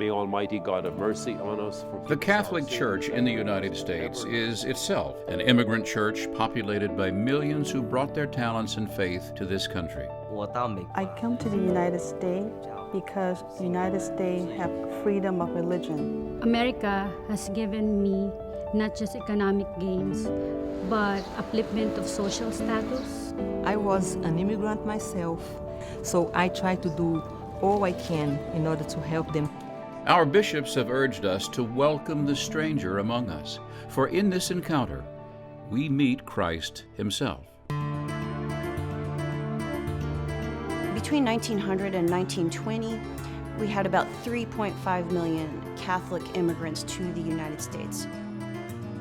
May Almighty God have mercy on us. The Catholic Church in the United States is itself an immigrant church populated by millions who brought their talents and faith to this country. I come to the United States because the United States have freedom of religion. America has given me not just economic gains, but upliftment of social status. I was an immigrant myself, so I try to do all I can in order to help them. Our bishops have urged us to welcome the stranger among us, for in this encounter, we meet Christ himself. Between 1900 and 1920, we had about 3.5 million Catholic immigrants to the United States.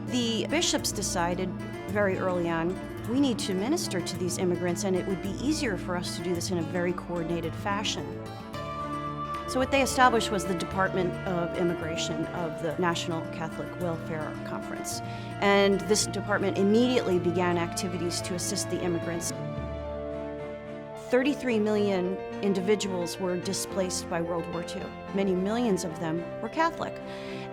The bishops decided very early on, we need to minister to these immigrants, and it would be easier for us to do this in a very coordinated fashion. So what they established was the Department of Immigration of the National Catholic Welfare Conference. And this department immediately began activities to assist the immigrants. 33 million individuals were displaced by World War II. Many millions of them were Catholic.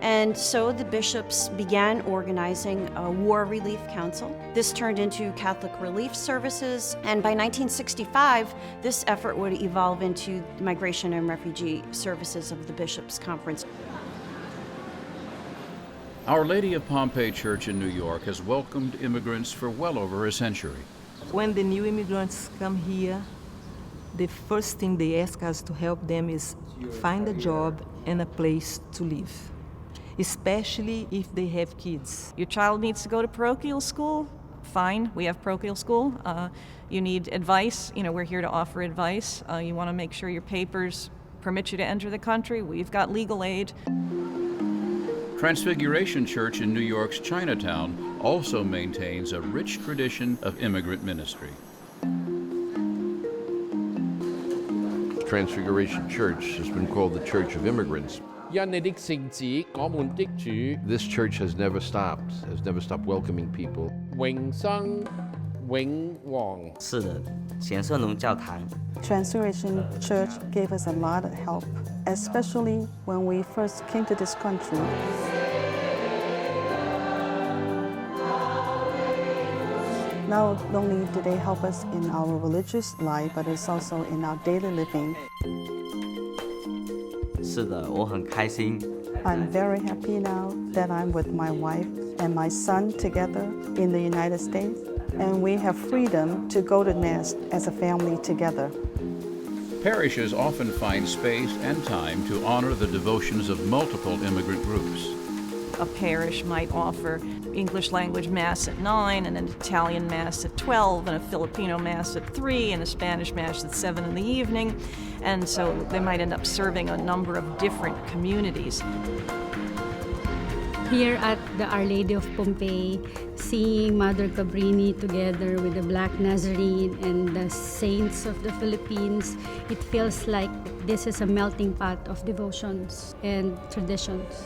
And so the bishops began organizing a War Relief Council. This turned into Catholic Relief Services, and by 1965, this effort would evolve into the Migration and Refugee Services of the Bishops' Conference. Our Lady of Pompeii Church in New York has welcomed immigrants for well over a century. When the new immigrants come here, the first thing they ask us to help them is find a job and a place to live, especially if they have kids. Your child needs to go to parochial school? Fine, we have parochial school. You need advice, we're here to offer advice. You want to make sure your papers permit you to enter the country? We've got legal aid. Transfiguration Church in New York's Chinatown also maintains a rich tradition of immigrant ministry. Transfiguration Church has been called the Church of Immigrants. 因你的聖子，我們的主 This church has never stopped welcoming people. 永生永王。是的，贤瑟农教堂。 Transfiguration Church gave us a lot of help, especially when we first came to this country. Not only did they help us in our religious life, but it's also in our daily living. 是的，我很开心。 I'm very happy now that I'm with my wife and my son together in the United States, and we have freedom to go to Mass as a family together. Parishes often find space and time to honor the devotions of multiple immigrant groups. A parish might offer English language Mass at 9, and an Italian Mass at 12, and a Filipino Mass at 3, and a Spanish Mass at 7 in the evening. And so they might end up serving a number of different communities. Here at the Our Lady of Pompeii, seeing Mother Cabrini together with the Black Nazarene and the saints of the Philippines, it feels like this is a melting pot of devotions and traditions.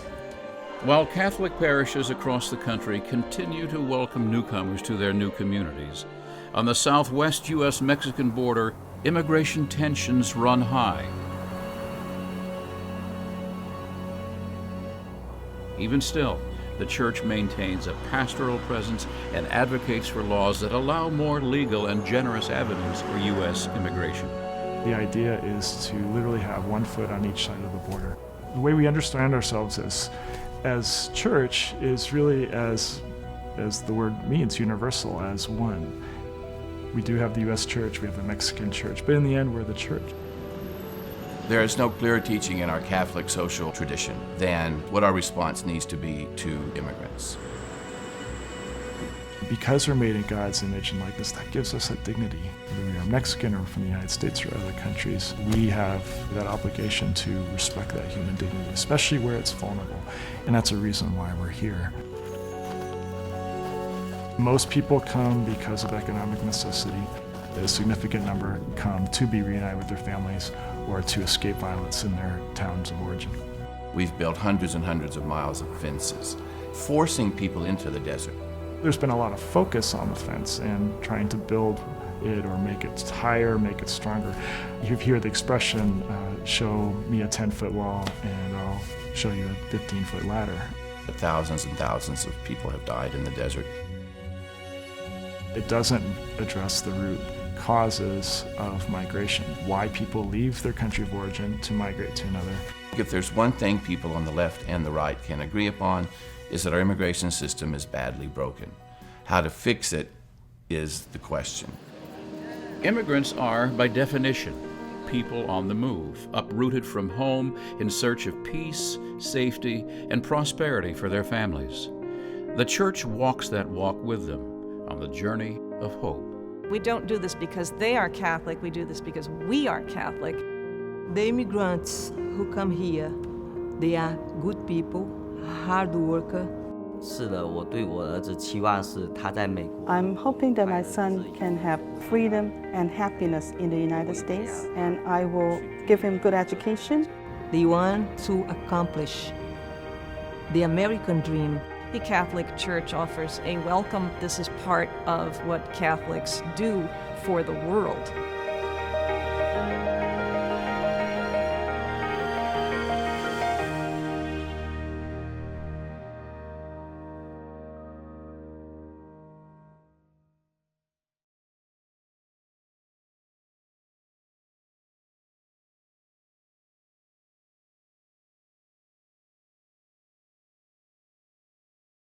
While Catholic parishes across the country continue to welcome newcomers to their new communities, on the southwest U.S.-Mexican border, immigration tensions run high. Even still, the Church maintains a pastoral presence and advocates for laws that allow more legal and generous avenues for U.S. immigration. The idea is to literally have one foot on each side of the border. The way we understand ourselves as church is really, as the word means, universal, as one. We do have the U.S. Church, we have the Mexican Church, but in the end, we're the Church. There is no clearer teaching in our Catholic social tradition than what our response needs to be to immigrants. Because we're made in God's image and likeness, that gives us a dignity. Whether we are Mexican or from the United States or other countries, we have that obligation to respect that human dignity, especially where it's vulnerable. And that's a reason why we're here. Most people come because of economic necessity. A significant number come to be reunited with their families or to escape violence in their towns of origin. We've built hundreds and hundreds of miles of fences, forcing people into the desert. There's been a lot of focus on the fence and trying to build it or make it higher, make it stronger. You hear the expression, show me a 10-foot wall and I'll show you a 15-foot ladder. Thousands and thousands of people have died in the desert. It doesn't address the root causes of migration, why people leave their country of origin to migrate to another. If there's one thing people on the left and the right can agree upon, is that our immigration system is badly broken. How to fix it is the question. Immigrants are, by definition, people on the move, uprooted from home in search of peace, safety, and prosperity for their families. The church walks that walk with them on the journey of hope. We don't do this because they are Catholic, we do this because we are Catholic. The immigrants who come here, they are good people, hard worker. 是的，我对我儿子期望是他在美国。 I'm hoping that my son can have freedom and happiness in the United States, and I will give him good education. They want to accomplish the American dream. The Catholic Church offers a welcome. This is part of what Catholics do for the world.